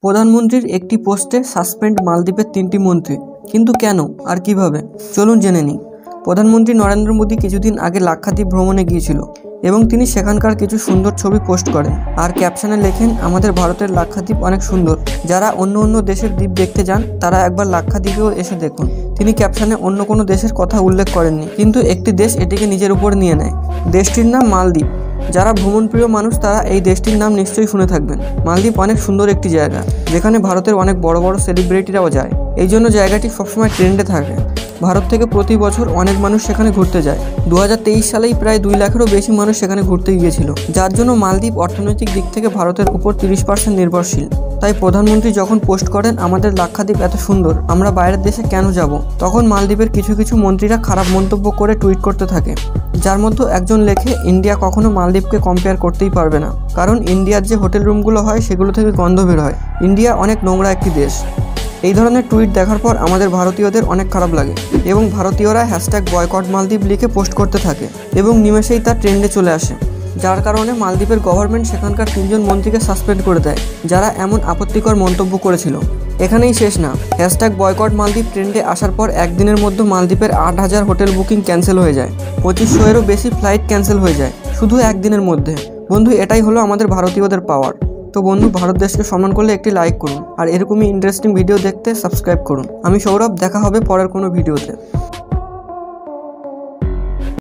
প্রধানমন্ত্রীর একটি পোস্টে সাসপেন্ড মালদ্বীপের 3টি মন্ত্রী, কিন্তু কেন আর কিভাবে? চলুন জেনে নিই। প্রধানমন্ত্রী নরেন্দ্র মোদী কিছুদিন আগে লাক্ষাদ্বীপ ভ্রমণে গিয়েছিল এবং তিনি সেখানকার কিছু সুন্দর ছবি পোস্ট করেন আর ক্যাপশনে লেখেন, আমাদের ভারতের লাক্ষাদ্বীপ অনেক সুন্দর, যারা অন্য অন্য দেশের দ্বীপ দেখতে যান তারা একবার লাক্ষাদ্বীপেও এসে দেখুন। তিনি ক্যাপশনে অন্য কোনো দেশের কথা উল্লেখ করেননি, কিন্তু একটি দেশ এটিকে নিজের উপর নিয়ে নেয়। দেশটির নাম মালদ্বীপ। যারা ভ্রমণপ্রিয় মানুষ তারা এই দেশটির নাম নিশ্চয়ই শুনে থাকবেন। মালদ্বীপ অনেক সুন্দর একটি জায়গা, যেখানে ভারতের অনেক বড় বড় সেলিব্রিটিরাও যায়। এই জন্য জায়গাটি সবসময় ট্রেন্ডে থাকে। ভারত থেকে প্রতি বছর অনেক মানুষ সেখানে ঘুরতে যায়। 2023 সালেই প্রায় 2 লাখেরও বেশি মানুষ সেখানে ঘুরতে গিয়েছিল, যার জন্য মালদ্বীপ অর্থনৈতিক দিক থেকে ভারতের উপর 30% নির্ভরশীল। তাই প্রধানমন্ত্রী যখন পোস্ট করেন, আমাদের লাক্ষাদ্বীপ এত সুন্দর, আমরা বাইরের দেশে কেন যাব, তখন মালদ্বীপের কিছু কিছু মন্ত্রীরা খারাপ মন্তব্য করে টুইট করতে থাকে। যার মধ্যে একজন লেখে, ইন্ডিয়া কখনো মালদ্বীপকে কম্পেয়ার করতেই পারবে না, কারণ ইন্ডিয়ার যে হোটেল রুমগুলো হয় সেগুলো থেকে গন্ধ বের হয়। ইন্ডিয়া অনেক নোংরা একটি দেশ। এই ধরনের টুইট দেখার পর আমাদের ভারতীয়দের অনেক খারাপ লাগে এবং ভারতীয়রা #বয়কট মালদ্বীপ লিখে পোস্ট করতে থাকে এবং নিমেষেই তা ট্রেন্ডে চলে আসে। যার কারণে মালদ্বীপের গভর্নমেন্ট সেখানকার 3জন মন্ত্রীকে সাসপেন্ড করে দেয়, যারা এমন আপত্তিকর মন্তব্য করেছিল। এখানেই শেষ না, #বয়কট মালদ্বীপ ট্রেন্ডে আসার পর একদিনের মধ্যে মালদ্বীপের 8000 হোটেল বুকিং ক্যান্সেল হয়ে যায়, 2500-এরও বেশি ফ্লাইট ক্যান্সেল হয়ে যায় শুধু একদিনের মধ্যে। বন্ধু, এটাই হলো আমাদের ভারতীয়দের পাওয়ার। তো বন্ধু, ভারত দেশকে সম্মান করলে একটি লাইক করুন আর এরকমই ইন্টারেস্টিং ভিডিও দেখতে সাবস্ক্রাইব করুন। আমি সৌরভ, দেখা হবে পরের কোনো ভিডিওতে।